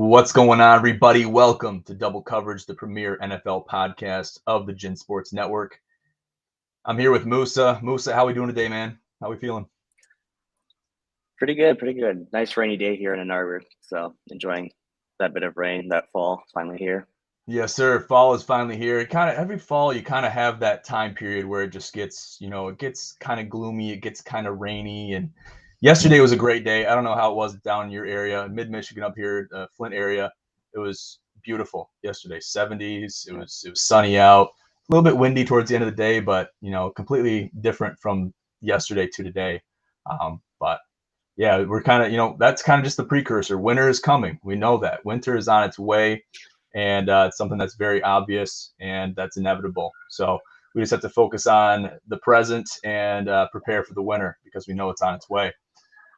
What's going on, everybody? Welcome to Double Coverage, the premier NFL podcast of the Gin Sports Network. I'm here with Musa. Musa, how we doing today, man? How we feeling? Pretty good. Nice rainy day here in Ann Arbor, so enjoying that bit of rain, that fall finally here. Yes, sir. Fall is finally here. Every fall you kind of have that time period where it just gets, it gets kind of gloomy, it gets kind of rainy. And yesterday was a great day. I don't know how it was down in your area, mid-Michigan up here, Flint area. It was beautiful yesterday, 70s. It was sunny out, a little bit windy towards the end of the day, but completely different from yesterday to today. But yeah, we're kind of, that's kind of just the precursor. Winter is coming. We know that winter is on its way. And it's something that's very obvious and that's inevitable. So we just have to focus on the present and prepare for the winter because we know it's on its way.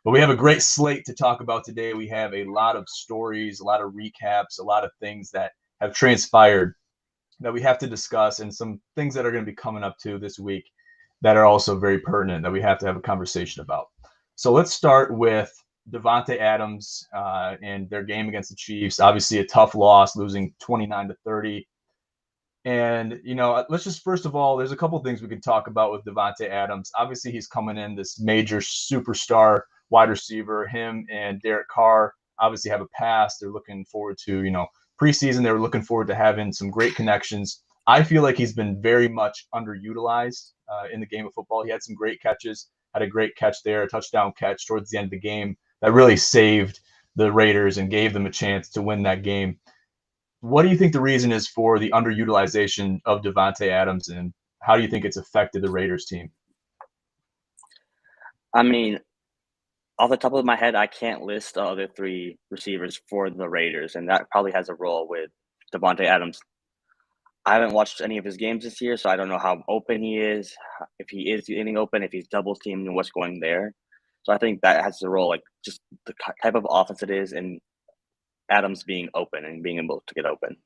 But we have a great slate to talk about today. We have a lot of stories, a lot of recaps, a lot of things that have transpired that we have to discuss, and some things that are going to be coming up too this week that are also very pertinent that we have to have a conversation about. So let's start with Davante Adams and their game against the Chiefs. Obviously a tough loss, losing 29-30. And, let's just, first of all, there's a couple things we can talk about with Davante Adams. Obviously he's coming in this major superstar wide receiver. Him and Derek Carr obviously have a past. They're looking forward to, preseason. They were looking forward to having some great connections. I feel like he's been very much underutilized in the game of football. He had some great catches, had a great catch there, a touchdown catch towards the end of the game that really saved the Raiders and gave them a chance to win that game. What do you think the reason is for the underutilization of Davante Adams, and how do you think it's affected the Raiders team? I mean, off the top of my head, I can't list the other three receivers for the Raiders, and that probably has a role with Davante Adams. I haven't watched any of his games this year, so I don't know how open he is, if he is getting open, if he's double teamed, and what's going there. So I think that has a role, like just the type of offense it is, and Adams being open and being able to get open.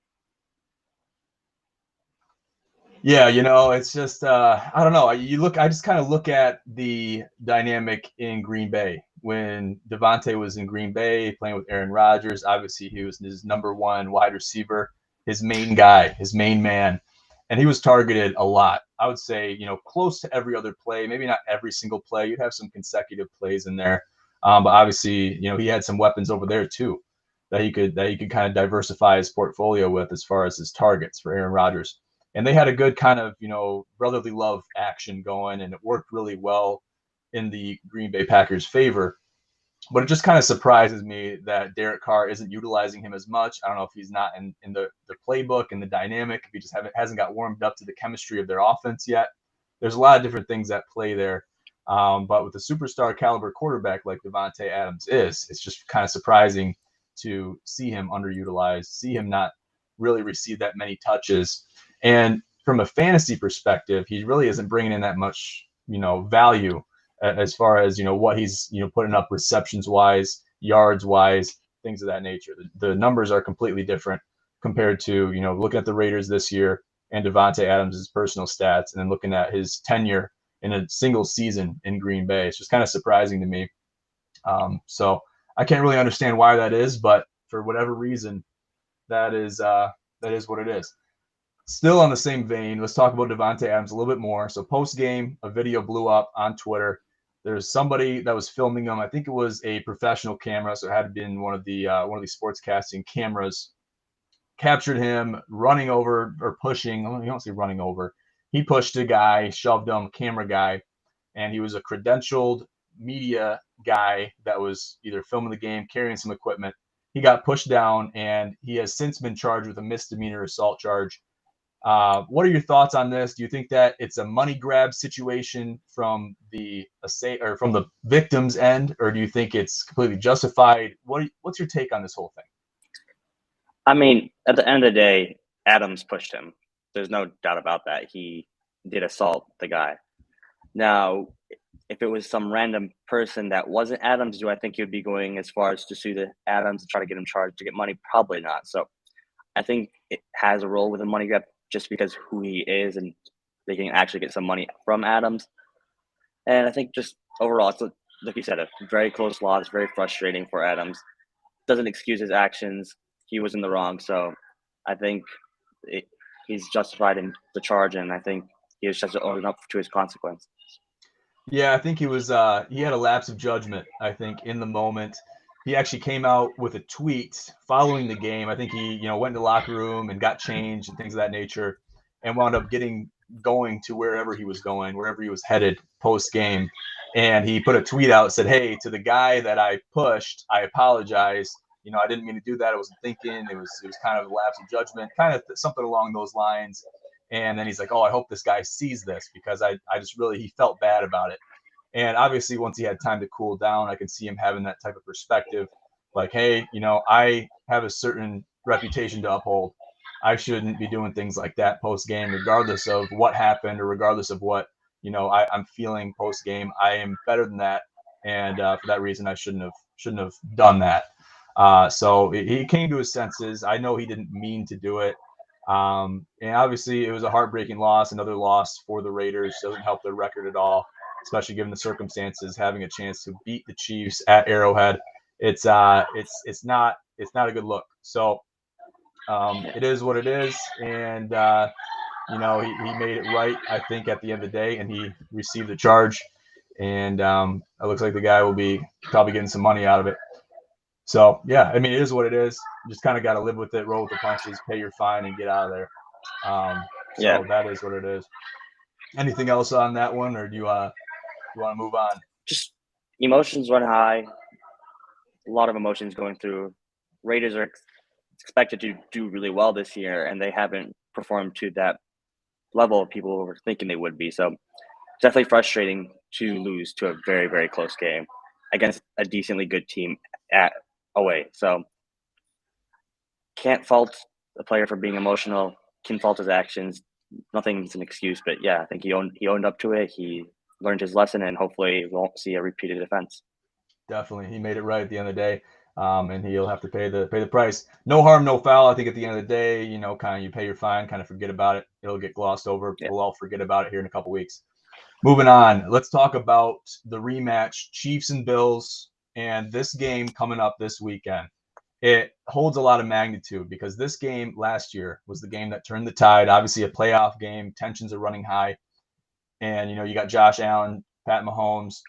Yeah, it's just I don't know. I just kind of look at the dynamic in Green Bay when Davante was in Green Bay playing with Aaron Rodgers. Obviously, he was his number one wide receiver, his main guy, his main man, and he was targeted a lot. I would say, close to every other play, maybe not every single play. You'd have some consecutive plays in there, but obviously, he had some weapons over there too that he could kind of diversify his portfolio with as far as his targets for Aaron Rodgers. And they had a good kind of, brotherly love action going, and it worked really well in the Green Bay Packers' favor. But it just kind of surprises me that Derek Carr isn't utilizing him as much. I don't know if he's not in the playbook and the dynamic, if he just hasn't got warmed up to the chemistry of their offense yet. There's a lot of different things at play there. But with a superstar caliber quarterback like Davante Adams it's just kind of surprising to see him underutilized, see him not really receive that many touches. And from a fantasy perspective, he really isn't bringing in that much, value as far as, what he's, putting up receptions wise, yards wise, things of that nature. The numbers are completely different compared to, looking at the Raiders this year and Davante Adams' personal stats, and then looking at his tenure in a single season in Green Bay. It's just kind of surprising to me. So I can't really understand why that is, but for whatever reason, that is what it is. Still on the same vein, let's talk about Davante Adams a little bit more. So post-game, a video blew up on Twitter. There's somebody that was filming him. I think it was a professional camera, so it had been one of these sportscasting cameras. Captured him running over or pushing. You don't see running over. He pushed a guy, shoved him, camera guy, and he was a credentialed media guy that was either filming the game, carrying some equipment. He got pushed down, and he has since been charged with a misdemeanor assault charge. What are your thoughts on this? Do you think that it's a money grab situation from the victim's end, or do you think it's completely justified? What's your take on this whole thing? I mean, at the end of the day, Adams pushed him. There's no doubt about that. He did assault the guy. Now, if it was some random person that wasn't Adams, do I think he would be going as far as to sue the Adams and try to get him charged to get money? Probably not. So I think it has a role with the money grab just because who he is, and they can actually get some money from Adams. And I think just overall, it's like you said, a very close loss, very frustrating for Adams. Doesn't excuse his actions. he was in the wrong. So I think he's justified in the charge, and I think he was just owning up to his consequence. Yeah, I think he was he had a lapse of judgment, I think, in the moment. He actually came out with a tweet following the game. I think he, went to the locker room and got changed and things of that nature and wound up going to wherever he was going, wherever he was headed post game. And he put a tweet out, said, "Hey, to the guy that I pushed, I apologize. I didn't mean to do that. I wasn't thinking. It was kind of a lapse of judgment, kind of something along those lines." And then he's like, "Oh, I hope this guy sees this because I just really, he felt bad about it." And obviously, once he had time to cool down, I could see him having that type of perspective. Like, hey, I have a certain reputation to uphold. I shouldn't be doing things like that post game, regardless of what happened or regardless of what, I'm feeling post game. I am better than that. And for that reason, I shouldn't have done that. So he came to his senses. I know he didn't mean to do it. And obviously, it was a heartbreaking loss. Another loss for the Raiders doesn't help their record at all, especially given the circumstances. Having a chance to beat the Chiefs at Arrowhead, it's not a good look. So it is what it is, and he made it right, I think, at the end of the day, and he received the charge, and it looks like the guy will be probably getting some money out of it. So yeah, I mean, it is what it is. You just kind of got to live with it, roll with the punches, pay your fine, and get out of there. So that is what it is. Anything else on that one, or do you want to move on? Just emotions run high. A lot of emotions going through. Raiders are expected to do really well this year, and they haven't performed to that level people were thinking they would be. So it's definitely frustrating to lose to a very, very close game against a decently good team at away. So can't fault the player for being emotional, can fault his actions. Nothing's an excuse, but yeah, I think he owned up to it. He learned his lesson, and hopefully we won't see a repeated offense. Definitely, he made it right at the end of the day, and he'll have to pay the price. No harm, no foul. I think at the end of the day, kind of you pay your fine, kind of forget about it. It'll get glossed over. Yeah. We'll all forget about it here in a couple weeks. Moving on, let's talk about the rematch, Chiefs and Bills, and this game coming up this weekend. It holds a lot of magnitude because this game last year was the game that turned the tide. Obviously, a playoff game. Tensions are running high, and you got Josh Allen, Pat Mahomes.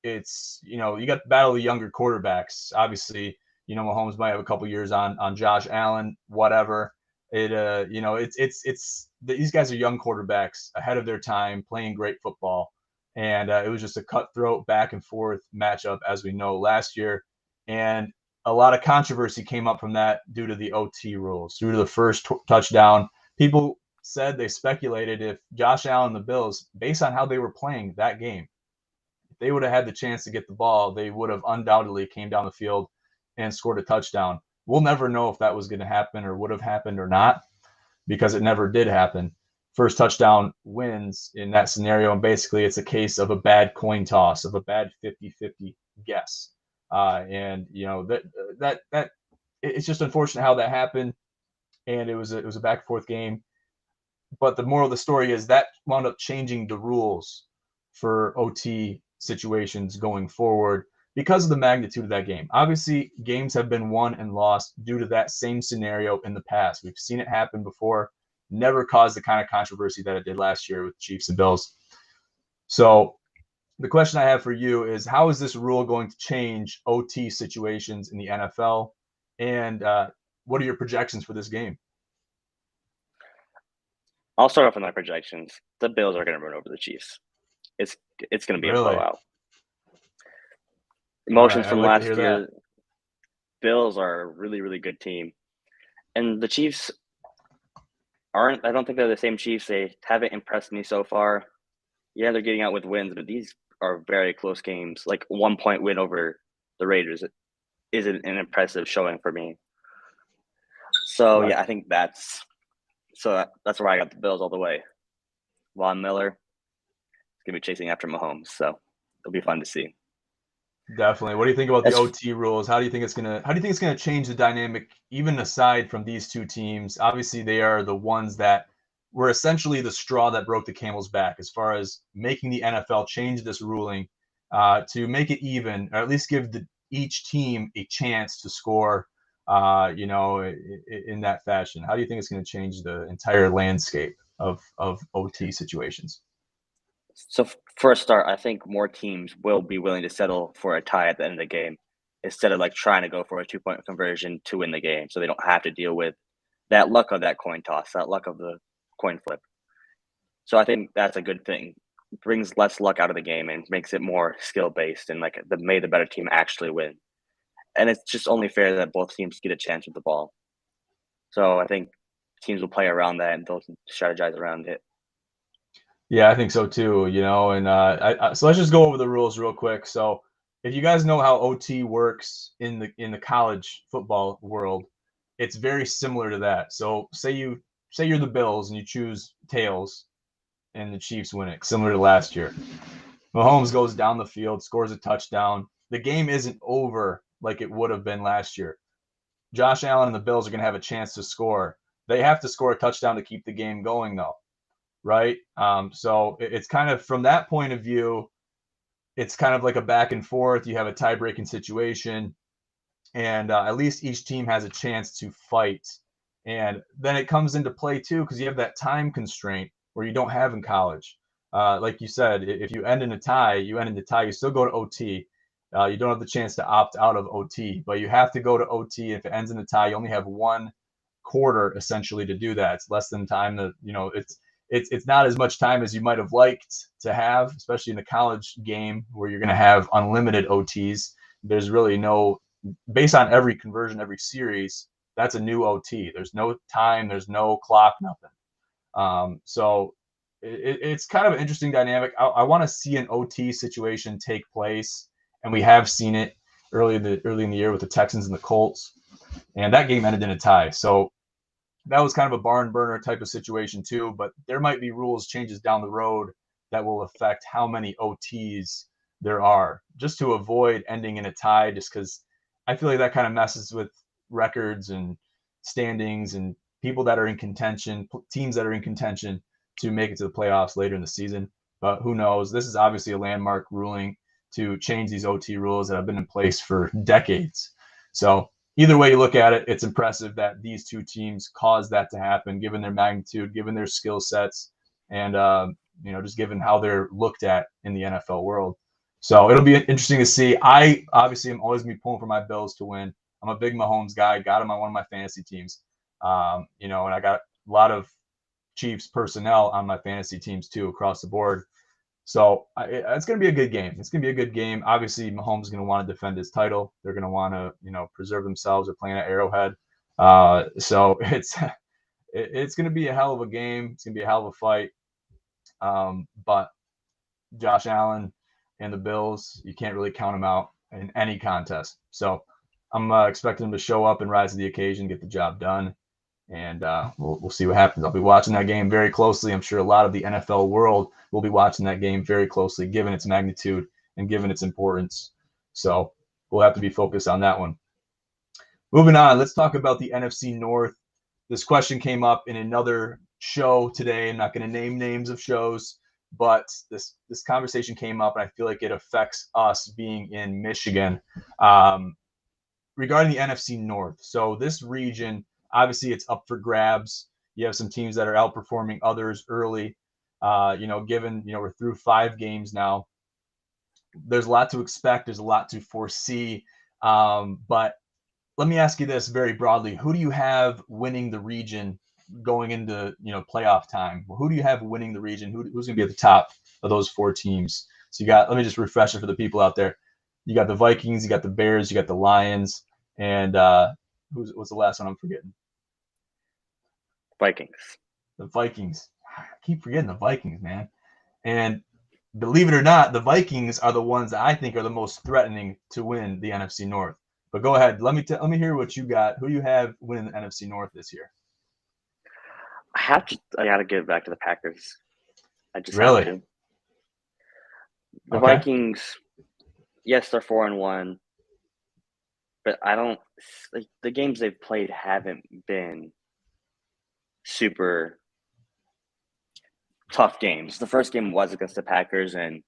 It's you got the battle of the younger quarterbacks. Obviously, Mahomes might have a couple years on Josh Allen, whatever. It's these guys are young quarterbacks ahead of their time, playing great football, and it was just a cutthroat back and forth matchup as we know last year, and a lot of controversy came up from that due to the OT rules, due to the first touchdown. People said they speculated if Josh Allen and the Bills, based on how they were playing that game, they would have had the chance to get the ball, they would have undoubtedly came down the field and scored a touchdown. We'll never know if that was going to happen or would have happened or not because it never did happen. First touchdown wins in that scenario, and basically it's a case of a bad coin toss, of a bad 50-50 guess. And that it's just unfortunate how that happened, and it was a back and forth game. But the moral of the story is that wound up changing the rules for OT situations going forward because of the magnitude of that game. Obviously, games have been won and lost due to that same scenario in the past. We've seen it happen before, never caused the kind of controversy that it did last year with Chiefs and Bills. So the question I have for you is, how is this rule going to change OT situations in the NFL? And what are your projections for this game? I'll start off with my projections. The Bills are going to run over the Chiefs. It's going to be a blowout. Emotions from last year. Bills are a really, really good team. And the Chiefs I don't think they're the same Chiefs. They haven't impressed me so far. Yeah, they're getting out with wins, but these are very close games. Like 1 point win over the Raiders isn't an impressive showing for me. So right. Yeah, I think that's where I got the Bills all the way. Von Miller is gonna be chasing after Mahomes, so it'll be fun to see. Definitely. What do you think about the OT rules? How do you think it's gonna change the dynamic, even aside from these two teams? Obviously, they are the ones that were essentially the straw that broke the camel's back as far as making the NFL change this ruling to make it even, or at least give each team a chance to score in that fashion? How do you think it's going to change the entire landscape of OT situations? So for a start, I think more teams will be willing to settle for a tie at the end of the game instead of like trying to go for a 2 point conversion to win the game, so they don't have to deal with that luck of that coin toss, that luck of the coin flip. So I think that's a good thing. It brings less luck out of the game and makes it more skill based and like the better team actually win. And it's just only fair that both teams get a chance with the ball. So I think teams will play around that and they'll strategize around it. Yeah, I think so too. So let's just go over the rules real quick. So if you guys know how OT works in the college football world, it's very similar to that. So say you're the Bills and you choose tails, and the Chiefs win it, similar to last year. Mahomes goes down the field, scores a touchdown. The game isn't over like it would have been last year. Josh Allen and the Bills are going to have a chance to score. They have to score a touchdown to keep the game going, though, right? So it's kind of from that point of view, it's kind of like a back and forth. You have a tie-breaking situation, and at least each team has a chance to fight. And then it comes into play too because you have that time constraint where you don't have in college. Like you said, if you end in a tie, you end in a tie. You still go to OT. You don't have the chance to opt out of OT, but you have to go to OT. If it ends in a tie, you only have one quarter essentially to do that. It's less than time to, it's not as much time as you might have liked to have, especially in a college game where you're going to have unlimited OTs. There's really no, based on every conversion, every series, that's a new OT. There's no time, there's no clock, nothing. So it's kind of an interesting dynamic. I want to see an OT situation take place, and we have seen it early in the year with the Texans and the Colts, and that game ended in a tie. So that was kind of a barn burner type of situation too. But there might be rules changes down the road that will affect how many OTs there are, just to avoid ending in a tie. Just because I feel like that kind of messes with records and standings and people that are in contention, teams that are in contention to make it to the playoffs later in the season. But who knows? This is obviously a landmark ruling to change these OT rules that have been in place for decades. So either way you look at it, it's impressive that these two teams caused that to happen, given their magnitude, given their skill sets, and just given how they're looked at in the NFL world. So it'll be interesting to see. I obviously am always be pulling for my Bills to win. I'm a big Mahomes guy. Got him on one of my fantasy teams. And I got a lot of Chiefs personnel on my fantasy teams too across the board. So it's going to be a good game. It's going to be a good game. Obviously, Mahomes is going to want to defend his title. They're going to want to, preserve themselves. They're playing at Arrowhead. So it's going to be a hell of a game. It's going to be a hell of a fight. But Josh Allen and the Bills, you can't really count them out in any contest. So I'm expecting them to show up and rise to the occasion, get the job done, and we'll see what happens. I'll be watching that game very closely. I'm sure a lot of the NFL world will be watching that game very closely, given its magnitude and given its importance. So we'll have to be focused on that one. Moving on, let's talk about the NFC North. This question came up in another show today. I'm not going to name names of shows, but this conversation came up, and I feel like it affects us being in Michigan regarding the NFC North. So this region, obviously, it's up for grabs. You have some teams that are outperforming others early. Given we're through 5 games now, there's a lot to expect. There's a lot to foresee. But let me ask you this very broadly: who do you have winning the region going into playoff time? Who do you have winning the region? Who's going to be at the top of those 4 teams? So let me just refresh it for the people out there. You got the Vikings, you got the Bears, you got the Lions, and what's the last one I'm forgetting? Vikings. The Vikings. I keep forgetting the Vikings, man. And believe it or not, the Vikings are the ones that I think are the most threatening to win the NFC North. But go ahead. Let me hear what you got. Who do you have winning the NFC North this year? I got to give back to the Packers. I just really have to. The okay. Vikings, yes, they're 4-1, but I don't like the games they've played haven't been super tough games. The first game was against the Packers, and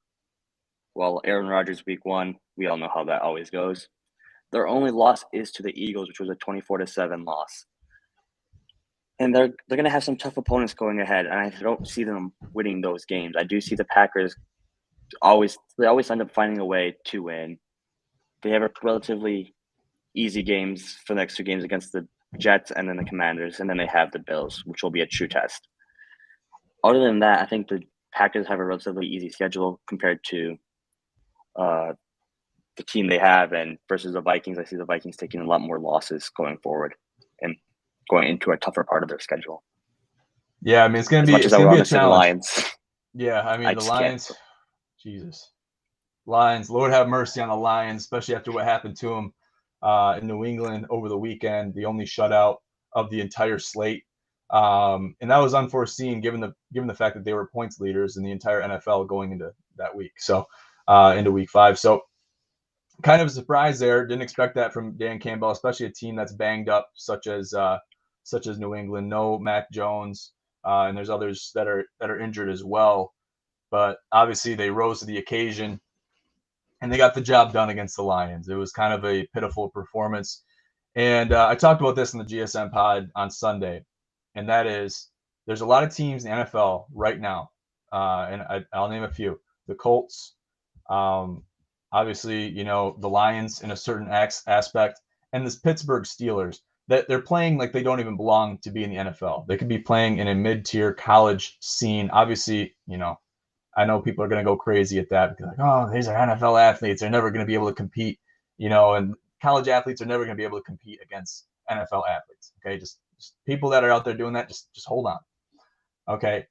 Aaron Rodgers week 1, we all know how that always goes. Their only loss is to the Eagles, which was a 24-7 loss. And they're going to have some tough opponents going ahead, and I don't see them winning those games. I do see the Packers always end up finding a way to win. They have a relatively easy games for the next 2 games against the Jets and then the Commanders, and then they have the Bills, which will be a true test. Other than that, I think the Packers have a relatively easy schedule compared to the team they have, and versus the Vikings, I see the Vikings taking a lot more losses going forward and going into a tougher part of their schedule. Yeah, I mean it's gonna As be much as I a want to say the challenge. Lions, Yeah, I mean I the just can't. Lions. Jesus, Lions. Lord have mercy on the Lions, especially after what happened to them in New England over the weekend. The only shutout of the entire slate, and that was unforeseen given the fact that they were points leaders in the entire NFL going into that week. So into week 5. So kind of a surprise there. Didn't expect that from Dan Campbell, especially a team that's banged up, such as New England. No Mac Jones, and there's others that are injured as well. But obviously, they rose to the occasion, and they got the job done against the Lions. It was kind of a pitiful performance, and I talked about this in the GSM pod on Sunday, and that is there's a lot of teams in the NFL right now, and I'll name a few: the Colts. Obviously, the Lions in a certain aspect, and this Pittsburgh Steelers that they're playing like they don't even belong to be in the NFL. They could be playing in a mid-tier college scene. Obviously, I know people are going to go crazy at that because, like, oh, these are NFL athletes. They're never going to be able to compete, and college athletes are never going to be able to compete against NFL athletes. Okay, just people that are out there doing that, just hold on. Okay,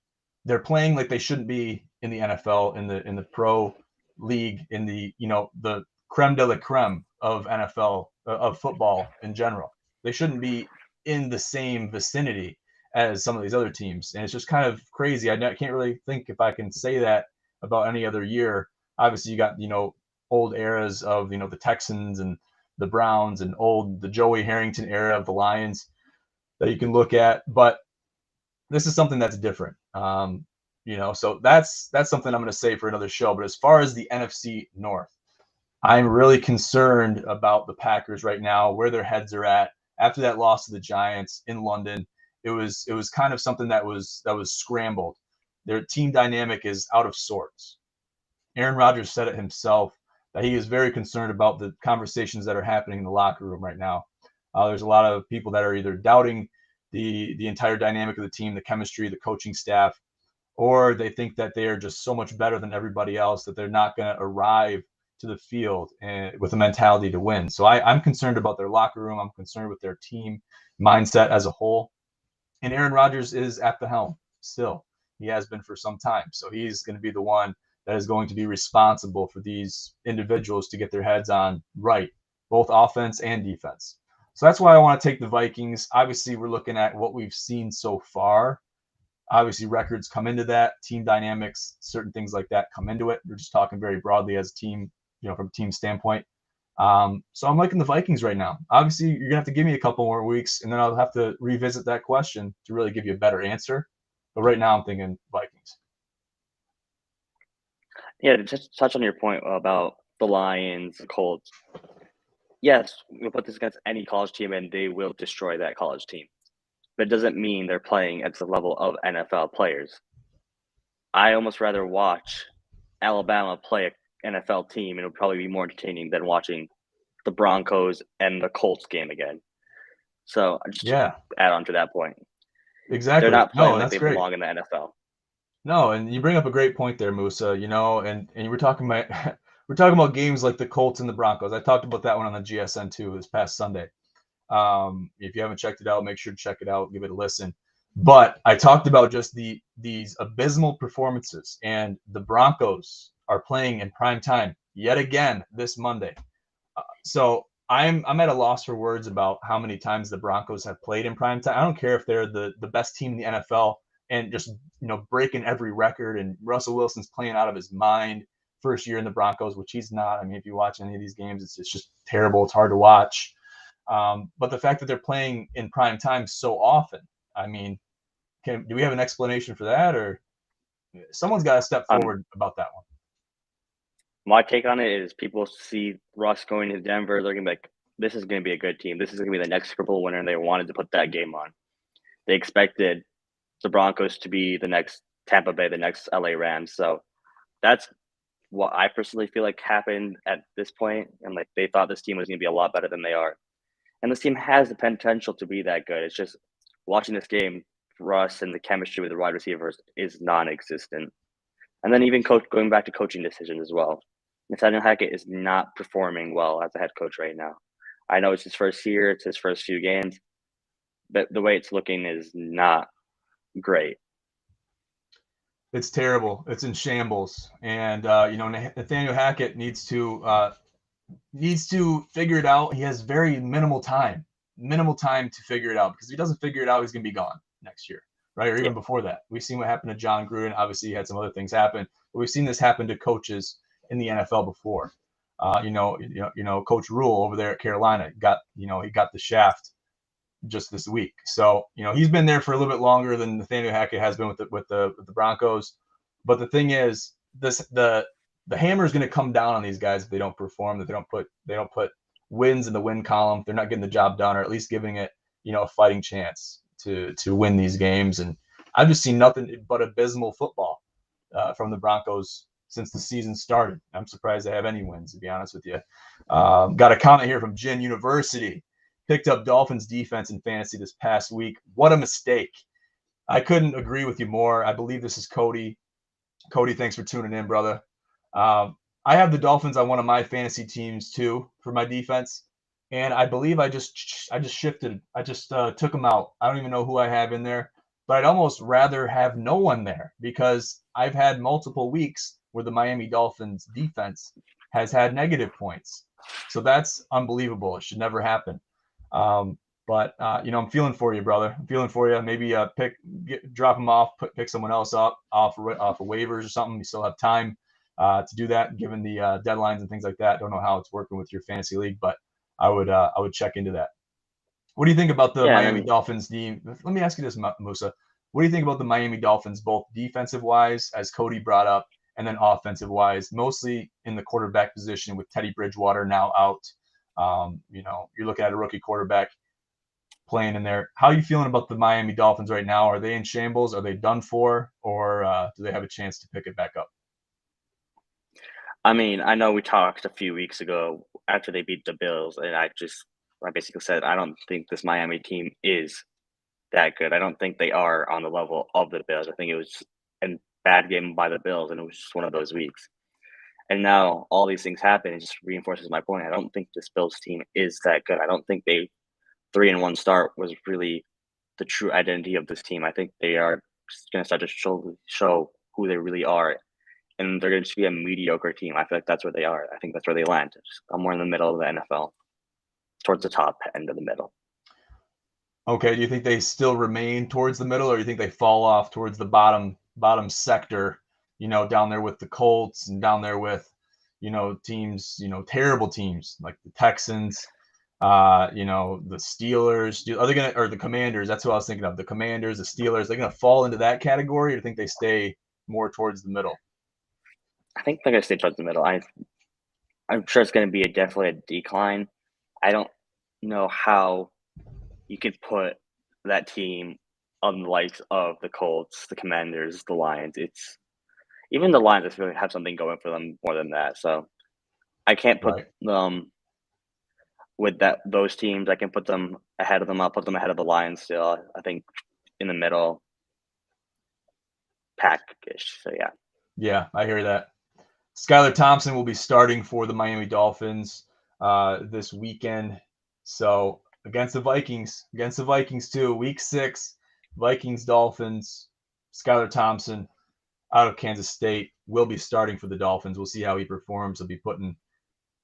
they're playing like they shouldn't be in the NFL, in the pro league, in the the creme de la creme of NFL of football in general. They shouldn't be in the same vicinity as some of these other teams, and it's just kind of crazy. I can't really think if I can say that about any other year. Obviously, you got old eras of the Texans and the Browns, and the Joey Harrington era of the Lions that you can look at, but this is something that's different. So that's something I'm going to say for another show. But as far as the NFC North, I'm really concerned about the Packers right now, where their heads are at after that loss to the Giants in London. It was kind of something that was scrambled. Their team dynamic is out of sorts. Aaron Rodgers said it himself that he is very concerned about the conversations that are happening in the locker room right now. There's a lot of people that are either doubting the entire dynamic of the team, the chemistry, the coaching staff, or they think that they are just so much better than everybody else that they're not going to arrive to the field with a mentality to win. So I'm concerned about their locker room. I'm concerned with their team mindset as a whole. And Aaron Rodgers is at the helm still. He has been for some time. So he's going to be the one that is going to be responsible for these individuals to get their heads on right, both offense and defense. So that's why I want to take the Vikings. Obviously, we're looking at what we've seen so far. Obviously, records come into that, team dynamics, certain things like that come into it. We're just talking very broadly as a team, from a team standpoint. So I'm liking the Vikings right now. Obviously, you're going to have to give me a couple more weeks, and then I'll have to revisit that question to really give you a better answer. But right now, I'm thinking Vikings. Yeah, to just touch on your point about the Lions, the Colts. Yes, we'll put this against any college team, and they will destroy that college team. But it doesn't mean they're playing at the level of NFL players. I almost rather watch Alabama play an NFL team, and it would probably be more entertaining than watching the Broncos and the Colts game again. So just add on to that point. Exactly. They're not playing No, like that's they great. belong in the NFL. No, and you bring up a great point there, Musa. And you were talking about we're talking about games like the Colts and the Broncos. I talked about that one on the GSN too this past Sunday. If you haven't checked it out, make sure to check it out, give it a listen. But I talked about just these abysmal performances, and the Broncos are playing in prime time yet again this Monday. So I'm at a loss for words about how many times the Broncos have played in prime time. I don't care if they're the best team in the NFL and just breaking every record, and Russell Wilson's playing out of his mind first year in the Broncos, which he's not. I mean, if you watch any of these games, it's just terrible. It's hard to watch. But the fact that they're playing in prime time so often, I mean, do we have an explanation for that, or someone's got to step forward about that one? My take on it is people see Russ going to Denver, they're going to be like, this is going to be a good team. This is going to be the next Super Bowl winner, and they wanted to put that game on. They expected the Broncos to be the next Tampa Bay, the next LA Rams. So that's what I personally feel like happened at this point. And like they thought this team was going to be a lot better than they are. And this team has the potential to be that good. It's just watching this game for us and the chemistry with the wide receivers is non-existent. And then even going back to coaching decisions as well. Nathaniel Hackett is not performing well as a head coach right now. I know it's his first year, it's his first few games, but the way it's looking is not great. It's terrible. It's in shambles. And Nathaniel Hackett needs to figure it out. He has very minimal time to figure it out, because if he doesn't figure it out, he's going to be gone next year, right? Or even before that. We've seen what happened to John Gruden. Obviously, he had some other things happen, but we've seen this happen to coaches in the NFL before. Coach Rule over there at Carolina he got the shaft just this week. So, he's been there for a little bit longer than Nathaniel Hackett has been with the Broncos. But the thing is, the hammer is going to come down on these guys if they don't perform, that they don't put wins in the win column. They're not getting the job done, or at least giving it, a fighting chance to win these games. And I've just seen nothing but abysmal football from the Broncos since the season started. I'm surprised they have any wins, to be honest with you. Got a comment here from Gin University. Picked up Dolphins defense in fantasy this past week. What a mistake. I couldn't agree with you more. I believe this is Cody. Cody, thanks for tuning in, brother. I have the Dolphins on one of my fantasy teams too for my defense, and I believe I just shifted. I just took them out. I don't even know who I have in there, but I'd almost rather have no one there, because I've had multiple weeks where the Miami Dolphins defense has had negative points. So that's unbelievable. It should never happen. But I'm feeling for you, brother. I'm feeling for you. Maybe drop them off, pick someone else up off of waivers or something. You still have time to do that, given the deadlines and things like that. Don't know how it's working with your fantasy league, but I would check into that. What do you think about the Miami Dolphins team? Let me ask you this, Musa. What do you think about the Miami Dolphins, both defensive wise, as Cody brought up, and then offensive wise, mostly in the quarterback position with Teddy Bridgewater now out? You're looking at a rookie quarterback playing in there. How are you feeling about the Miami Dolphins right now? Are they in shambles? Are they done for? Or do they have a chance to pick it back up? I mean, I know we talked a few weeks ago after they beat the Bills, and I basically said, I don't think this Miami team is that good. I don't think they are on the level of the Bills. I think it was a bad game by the Bills, and it was just one of those weeks. And now all these things happen. It just reinforces my point. I don't think this Bills team is that good. I don't think they 3-1 start was really the true identity of this team. I think they are going to start to show who they really are, and they're going to be a mediocre team. I feel like that's where they are. I think that's where they land. Somewhere in the middle of the NFL, towards the top end of the middle. Okay. Do you think they still remain towards the middle, or do you think they fall off towards the bottom sector? Down there with the Colts and down there with, teams, terrible teams like the Texans, the Steelers. Are they going to, or the Commanders? That's what I was thinking of. The Commanders, the Steelers, they're going to fall into that category, or do you think they stay more towards the middle? I think they're going to stay towards the middle. I'm sure it's going to be definitely a decline. I don't know how you could put that team on the likes of the Colts, the Commanders, the Lions. Even the Lions, I feel like have something going for them more than that. So I can't put them with those teams. I can put them ahead of them. I'll put them ahead of the Lions still. I think in the middle pack-ish. So yeah. Yeah, I hear that. Skylar Thompson will be starting for the Miami Dolphins this weekend. So against the Vikings too. Week 6, Vikings Dolphins. Skylar Thompson out of Kansas State will be starting for the Dolphins. We'll see how he performs. He'll be putting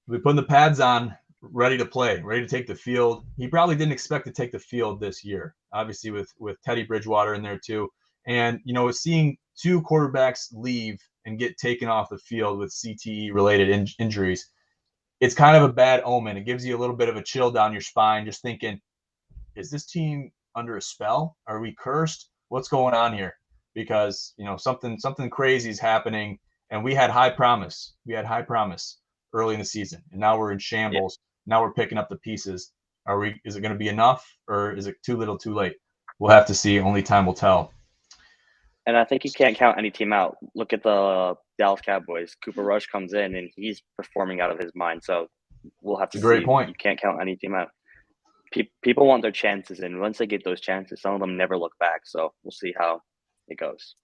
the pads on, ready to play, ready to take the field. He probably didn't expect to take the field this year, obviously with Teddy Bridgewater in there too. And, seeing 2 quarterbacks leave and get taken off the field with CTE-related injuries, it's kind of a bad omen. It gives you a little bit of a chill down your spine, just thinking, is this team under a spell? Are we cursed? What's going on here? Because, something crazy is happening, and we had high promise. We had high promise early in the season, and now we're in shambles. Now we're picking up the pieces. Is it going to be enough, or is it too little too late? We'll have to see. Only time will tell. And I think you can't count any team out. Look at the Dallas Cowboys. Cooper Rush comes in and he's performing out of his mind. So we'll have to It's a great see. point. You can't count any team out. People want their chances, and once they get those chances, some of them never look back. So we'll see how it goes.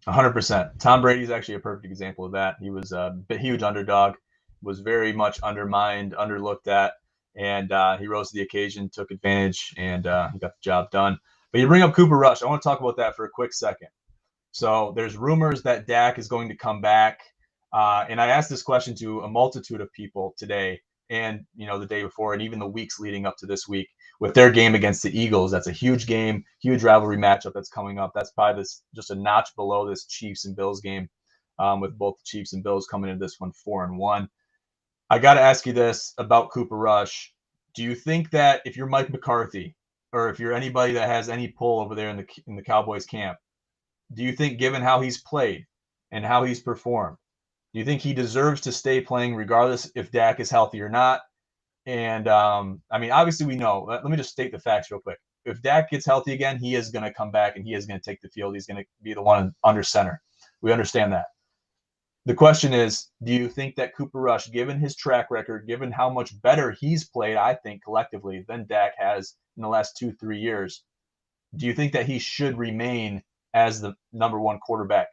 100%. Tom Brady is actually a perfect example of that. He was a huge underdog, was very much undermined, underlooked at, and he rose to the occasion, took advantage, and he got the job done. But you bring up Cooper Rush. I want to talk about that for a quick second. So there's rumors that Dak is going to come back. And I asked this question to a multitude of people today and, the day before, and even the weeks leading up to this week with their game against the Eagles. That's a huge game, huge rivalry matchup that's coming up. That's probably just a notch below this Chiefs and Bills game, with both the Chiefs and Bills coming into this one 4-1. I got to ask you this about Cooper Rush. Do you think that if you're Mike McCarthy, or if you're anybody that has any pull over there in the Cowboys camp, do you think, given how he's played and how he's performed, do you think he deserves to stay playing regardless if Dak is healthy or not? And obviously we know. Let me just state the facts real quick. If Dak gets healthy again, he is going to come back and he is going to take the field. He's going to be the one under center. We understand that. The question is, do you think that Cooper Rush, given his track record, given how much better he's played, I think, collectively than Dak has in the last 2-3 years, do you think that he should remain as the number one quarterback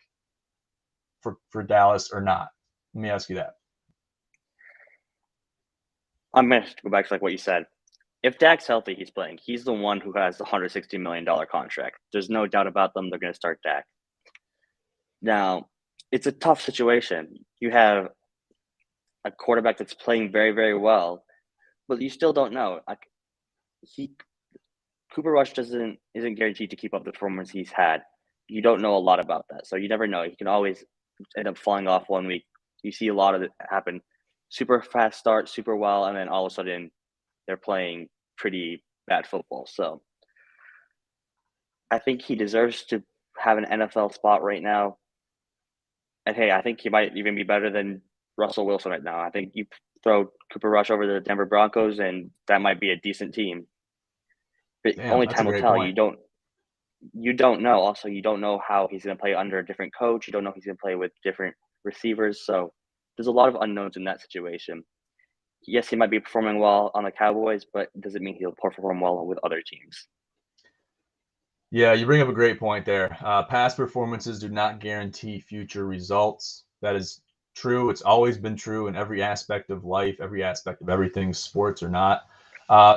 for Dallas or not? Let me ask you that. I'm going to go back to what you said. If Dak's healthy, he's playing. He's the one who has the $160 million contract. There's no doubt about them. They're going to start Dak. Now, it's a tough situation. You have a quarterback that's playing very, very well, but you still don't know. Cooper Rush isn't guaranteed to keep up the performance he's had. You don't know a lot about that, so you never know. He can always end up falling off one week. You see a lot of it happen. Super fast start, super well, and then all of a sudden they're playing pretty bad football. So I think he deserves to have an NFL spot right now. And hey, I think he might even be better than Russell Wilson right now. I think you throw Cooper Rush over to the Denver Broncos, and that might be a decent team. But only time will tell. Point. You don't know. Also, you don't know how he's going to play under a different coach. You don't know if he's going to play with different receivers. So there's a lot of unknowns in that situation. Yes, he might be performing well on the Cowboys, but it doesn't mean he'll perform well with other teams. Yeah, you bring up a great point there. Past performances do not guarantee future results. That is true. It's always been true in every aspect of life, every aspect of everything, sports or not.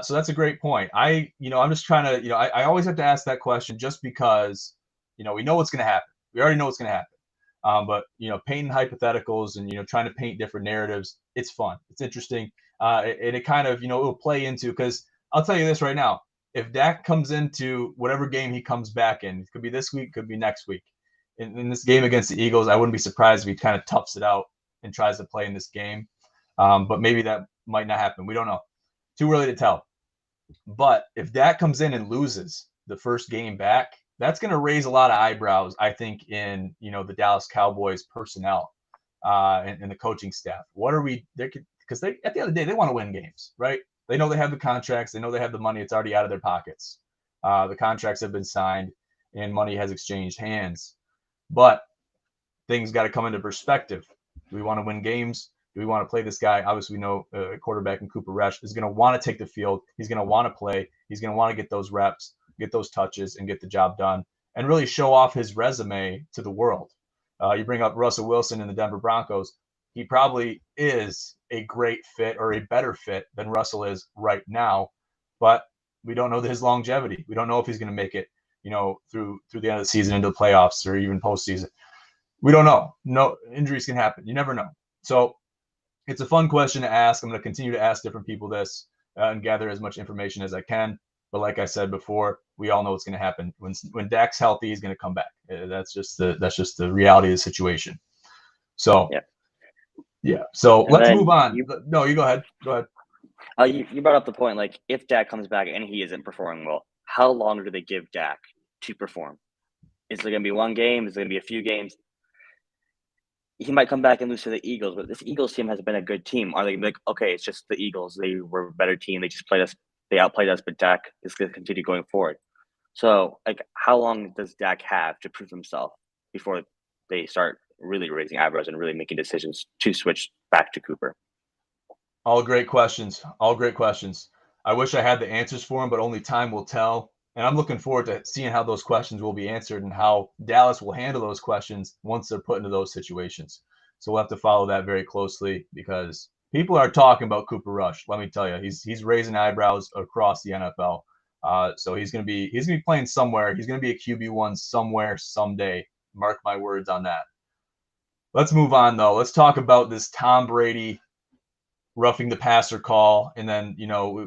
So that's a great point. I'm just trying to, I always have to ask that question just because, we know what's going to happen. We already know what's going to happen. But painting hypotheticals and, trying to paint different narratives, it's fun. It's interesting. And it kind of, it will play into, because I'll tell you this right now. If Dak comes into whatever game he comes back in, it could be this week, could be next week. In this game against the Eagles, I wouldn't be surprised if he kind of toughs it out and tries to play in this game. But maybe that might not happen. We don't know. Too early to tell. But if Dak comes in and loses the first game back, that's going to raise a lot of eyebrows, I think, in the Dallas Cowboys personnel and the coaching staff. What are we? Because at the end of the day, they want to win games, right? They know they have the contracts. They know they have the money. It's already out of their pockets. The contracts have been signed and money has exchanged hands. But things got to come into perspective. Do we want to win games? Do we want to play this guy? Obviously, we know quarterback in Cooper Rush is going to want to take the field. He's going to want to play. He's going to want to get those reps, get those touches, and get the job done, and really show off his resume to the world. You bring up Russell Wilson in the Denver Broncos. He probably is a great fit or a better fit than Russell is right now, but we don't know his longevity. We don't know if he's going to make it, through the end of the season into the playoffs or even postseason. We don't know. No, injuries can happen. You never know. So it's a fun question to ask. I'm going to continue to ask different people this and gather as much information as I can. But like I said before, we all know what's going to happen. When Dak's healthy, he's going to come back. That's just the reality of the situation. So. Yeah. So let's move on. No, you go ahead. Go ahead. You brought up the point, if Dak comes back and he isn't performing well, how long do they give Dak to perform? Is it going to be one game? Is it going to be a few games? he might come back and lose to the Eagles, but this Eagles team has been a good team. Are they like, okay, it's just the Eagles. They were a better team. They just played us. They outplayed us, but Dak is going to continue going forward. So, like, how long does Dak have to prove himself before they start really raising eyebrows and really making decisions to switch back to Cooper? All great questions. All great questions. I wish I had the answers for them, but only time will tell. And I'm looking forward to seeing how those questions will be answered and how Dallas will handle those questions once they're put into those situations. So we'll have to follow that very closely because people are talking about Cooper Rush. Let me tell you, he's raising eyebrows across the NFL. So he's gonna be playing somewhere. He's gonna be a QB1 somewhere someday. Mark my words on that. Let's move on though. Let's talk about this Tom Brady roughing the passer call. And then,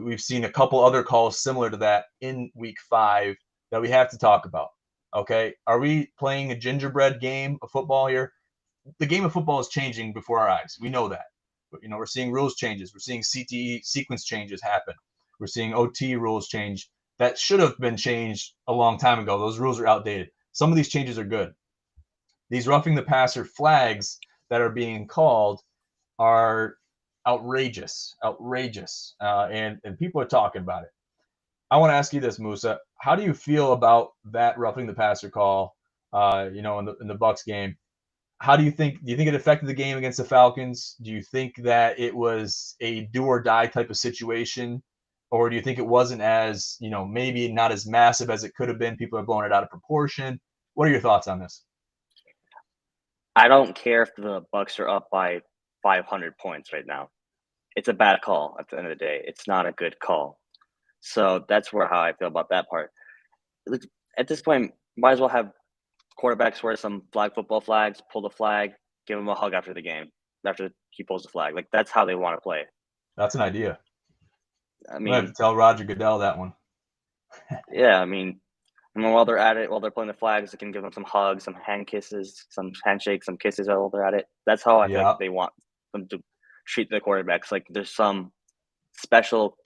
we've seen a couple other calls similar to that in week 5 that we have to talk about. Okay. Are we playing a gingerbread game of football here? The game of football is changing before our eyes. We know that. But, we're seeing rules changes. We're seeing CTE sequence changes happen. We're seeing OT rules change that should have been changed a long time ago. Those rules are outdated. Some of these changes are good. These roughing the passer flags that are being called are outrageous, and people are talking about it. I want to ask you this, Musa. How do you feel about that roughing the passer call? In the Bucks game, how do you think? Do you think it affected the game against the Falcons? Do you think that it was a do or die type of situation, or do you think it wasn't as maybe not as massive as it could have been? People are blowing it out of proportion. What are your thoughts on this? I don't care if the Bucks are up by 500 points right now. It's a bad call at the end of the day. It's not a good call. So that's how I feel about that part. At this point, might as well have quarterbacks wear some flag football flags, pull the flag, give him a hug after the game, after he pulls the flag. Like, that's how they want to play. That's an idea. I I'm gonna have mean, to tell Roger Goodell that one. yeah, I mean, while they're at it, while they're playing the flags, they can give them some hugs, some hand kisses, some handshakes, some kisses while they're at it. That's how I feel Yeah. like they want them to treat the quarterbacks. Like there's some special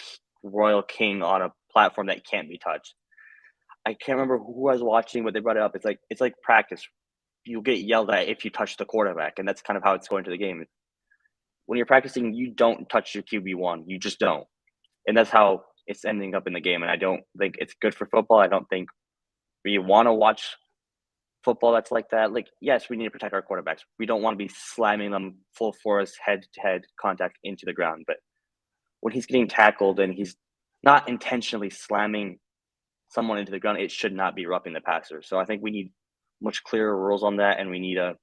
royal king on a platform that can't be touched. I can't remember who I was watching, but they brought it up. It's like practice. You get yelled at if you touch the quarterback, and that's kind of how it's going to the game. When you're practicing, you don't touch your QB1. You just don't, and that's how it's ending up in the game. And I don't think it's good for football. I don't think we want to watch football that's like that. Like, yes, we need to protect our quarterbacks. We don't want to be slamming them full force, head-to-head contact into the ground. But when he's getting tackled and he's not intentionally slamming someone into the ground, it should not be roughing the passer. So I think we need much clearer rules on that, and we need to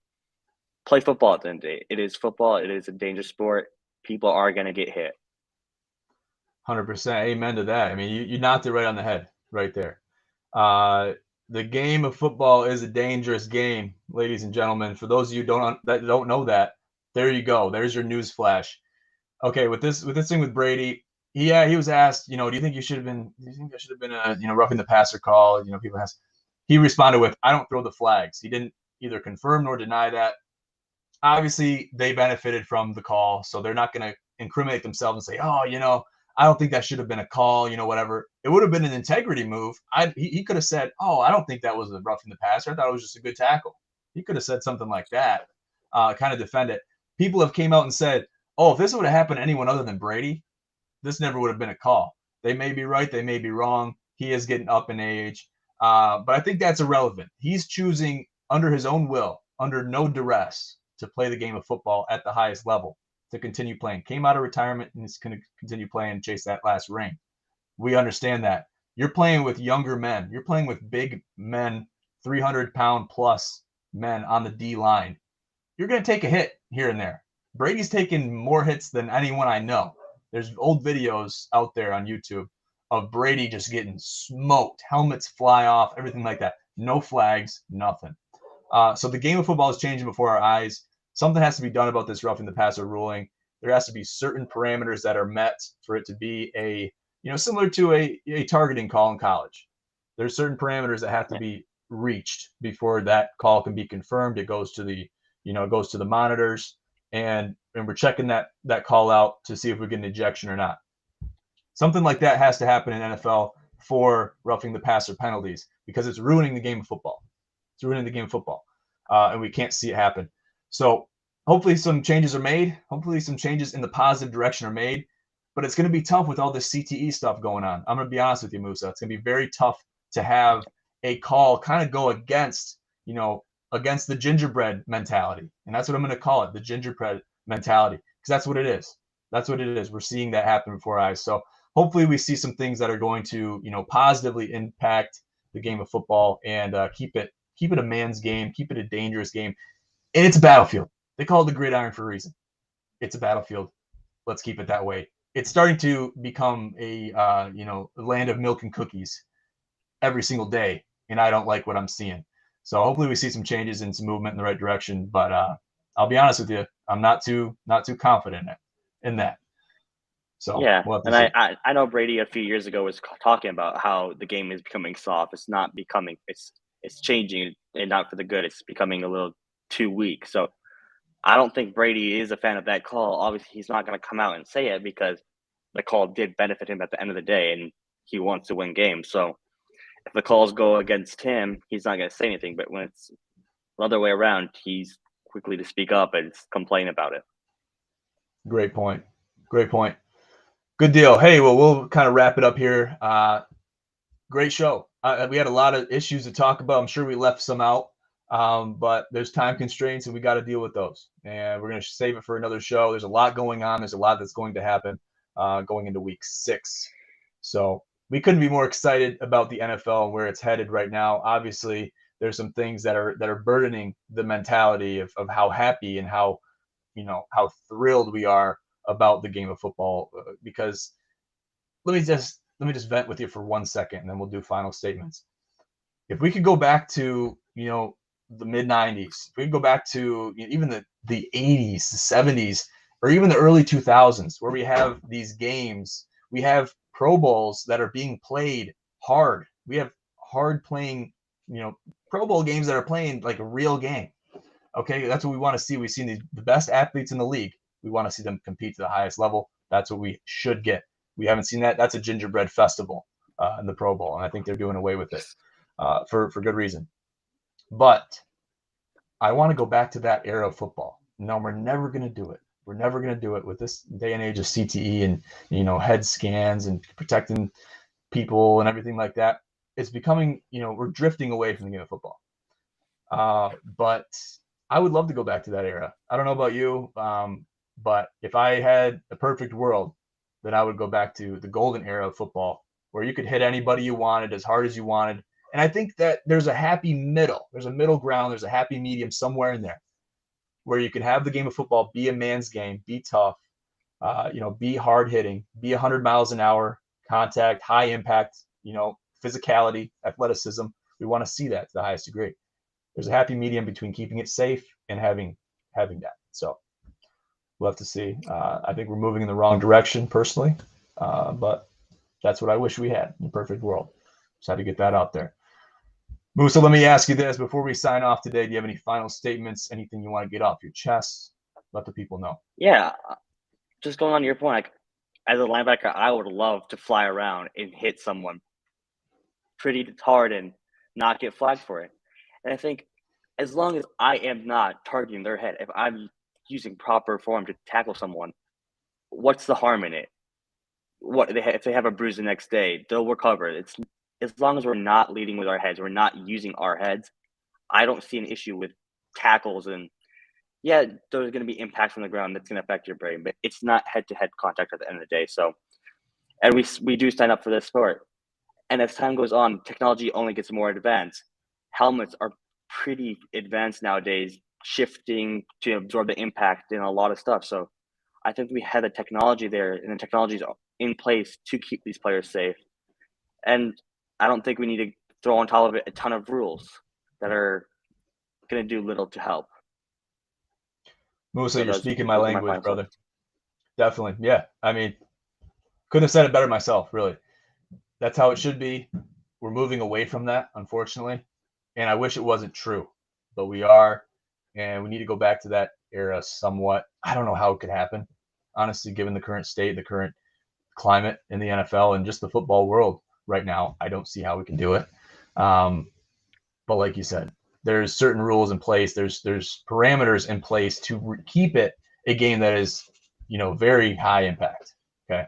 play football at the end of the day. It is football. It is a dangerous sport. People are going to get hit. 100%. Amen to that. I mean, you knocked it right on the head right there. The game of football is a dangerous game, ladies and gentlemen. For those of you that don't know that, there you go. There's your news flash. Okay, with this thing with Brady, he was asked, do you think there should have been a roughing the passer call? People asked. He responded with, I don't throw the flags. He didn't either confirm nor deny that. Obviously, they benefited from the call, so they're not going to incriminate themselves and say, oh, I don't think that should have been a call, whatever. It would have been an integrity move. He could have said, oh, I don't think that was a roughing the passer. I thought it was just a good tackle. He could have said something like that, kind of defend it. People have came out and said, oh, if this would have happened to anyone other than Brady, this never would have been a call. They may be right. They may be wrong. He is getting up in age. But I think that's irrelevant. He's choosing under his own will, under no duress, to play the game of football at the highest level, to continue playing. Came out of retirement and is going to continue playing and chase that last ring. We understand that. You're playing with younger men. You're playing with big men, 300-pound plus men on the D line. You're going to take a hit here and there. Brady's taken more hits than anyone I know. There's old videos out there on YouTube of Brady just getting smoked. Helmets fly off, everything like that. No flags, nothing. So the game of football is changing before our eyes. Something has to be done about this roughing the passer ruling. There has to be certain parameters that are met for it to be similar to a targeting call in college. There's certain parameters that have to be reached before that call can be confirmed. It goes to the monitors, and we're checking that call out to see if we get an ejection or not. Something like that has to happen in NFL for roughing the passer penalties, because it's ruining the game of football. It's ruining the game of football, and we can't see it happen. So hopefully some changes are made. Hopefully some changes in the positive direction are made. But it's going to be tough with all this CTE stuff going on. I'm going to be honest with you, Musa. It's going to be very tough to have a call kind of go against, against the gingerbread mentality. And that's what I'm going to call it, the gingerbread mentality, because that's what it is. That's what it is. We're seeing that happen before our eyes. So hopefully we see some things that are going to, positively impact the game of football and keep it a man's game, keep it a dangerous game. And it's a battlefield. They call it the gridiron for a reason. It's a battlefield. Let's keep it that way. It's starting to become a land of milk and cookies every single day, and I don't like what I'm seeing. So hopefully we see some changes and some movement in the right direction. But I'll be honest with you, I'm not too confident in that. So Yeah, we'll have and to see. I know Brady a few years ago was talking about how the game is becoming soft. It's not becoming it's changing and not for the good. It's becoming a little too weak. So I don't think Brady is a fan of that call. Obviously, he's not going to come out and say it because the call did benefit him at the end of the day, and he wants to win games. So if the calls go against him, he's not going to say anything. But when it's the other way around, he's quickly to speak up and complain about it. Great point. Great point. Good deal. Hey, well, we'll kind of wrap it up here. Great show. We had a lot of issues to talk about. I'm sure we left some out, but there's time constraints and we got to deal with those. And we're going to save it for another show. There's a lot going on. There's a lot that's going to happen going into week 6. So we couldn't be more excited about the NFL and where it's headed right now. Obviously, there's some things that are burdening the mentality of how happy and how thrilled we are about the game of football because let me just vent with you for 1 second and then we'll do final statements. If we could go back to, the mid 90s, if we could go back to even the 80s, the 70s, or even the early 2000s, where we have these games, we have Pro Bowls that are being played hard. We have hard playing, Pro Bowl games that are playing like a real game. Okay, that's what we want to see. We've seen the best athletes in the league. We want to see them compete to the highest level. That's what we should get. We haven't seen that. That's a gingerbread festival in the Pro Bowl, and I think they're doing away with it for good reason. But I want to go back to that era of football. No, we're never going to do it. We're never going to do it with this day and age of CTE and head scans and protecting people and everything like that. It's becoming we're drifting away from the game of football. But I would love to go back to that era. I don't know about you, but if I had a perfect world, then I would go back to the golden era of football where you could hit anybody you wanted as hard as you wanted. And I think that there's a happy middle. There's a middle ground. There's a happy medium somewhere in there where you can have the game of football be a man's game, be tough, be hard hitting, be 100 miles an hour, contact, high impact, physicality, athleticism. We want to see that to the highest degree. There's a happy medium between keeping it safe and having that. So we'll have to see. I think we're moving in the wrong direction personally, but that's what I wish we had in the perfect world. Just had to get that out there. Musa, let me ask you this before we sign off today. Do you have any final statements? Anything you want to get off your chest? Let the people know. Yeah, just going on to your point, like, as a linebacker, I would love to fly around and hit someone pretty hard and not get flagged for it. And I think as long as I am not targeting their head, if I'm using proper form to tackle someone, what's the harm in it? If they have a bruise the next day, they'll recover. It's as long as we're not leading with our heads, we're not using our heads. I don't see an issue with tackles, and yeah, there's going to be impact from the ground that's going to affect your brain, but it's not head-to-head contact at the end of the day. So, and we do sign up for this sport, and as time goes on, technology only gets more advanced. Helmets are pretty advanced nowadays, shifting to absorb the impact in a lot of stuff. So I think we have the technology there, and the technology is in place to keep these players safe. And I don't think we need to throw on top of it a ton of rules that are going to do little to help. Musa, you're speaking my language, brother. Definitely. Yeah. I mean, couldn't have said it better myself, really. That's how it should be. We're moving away from that, unfortunately. And I wish it wasn't true, but we are. And we need to go back to that era somewhat. I don't know how it could happen, honestly, given the current state, the current climate in the NFL and just the football world right now. I don't see how we can do it. But like you said, there's certain rules in place. There's parameters in place to keep it a game that is, very high impact. Okay,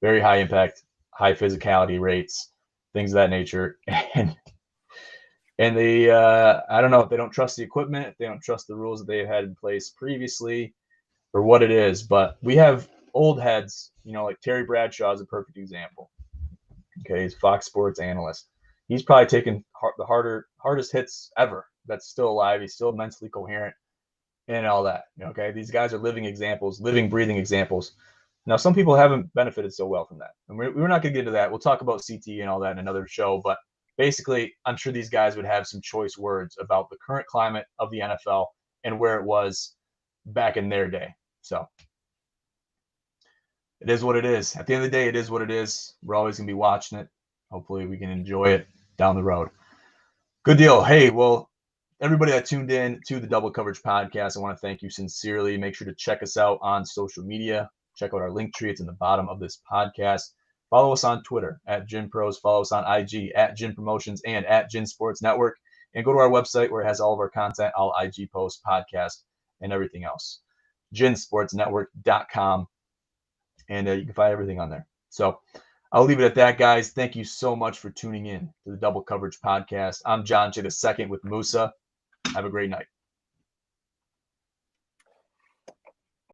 very high impact, high physicality rates, things of that nature, and they, I don't know if they don't trust the equipment, if they don't trust the rules that they've had in place previously, or what it is. But we have old heads, like Terry Bradshaw is a perfect example. Okay, he's Fox Sports analyst. He's probably taken the hardest hits ever. That's still alive. He's still mentally coherent and all that. Okay, these guys are living examples, living, breathing examples. Now, some people haven't benefited so well from that, and we're not going to get into that. We'll talk about CT and all that in another show. But basically, I'm sure these guys would have some choice words about the current climate of the NFL and where it was back in their day. So it is what it is. At the end of the day, it is what it is. We're always going to be watching it. Hopefully we can enjoy it down the road. Good deal. Hey, well, everybody that tuned in to the Double Coverage Podcast, I want to thank you sincerely. Make sure to check us out on social media. Check out our link tree. It's in the bottom of this podcast. Follow us on Twitter at GinPros. Follow us on IG at Gin Promotions and at Gin Sports Network. And go to our website where it has all of our content, all IG posts, podcasts, and everything else. GinSportsNetwork.com. And you can find everything on there. So I'll leave it at that, guys. Thank you so much for tuning in to the Double Coverage Podcast. I'm John J. II with Musa. Have a great night.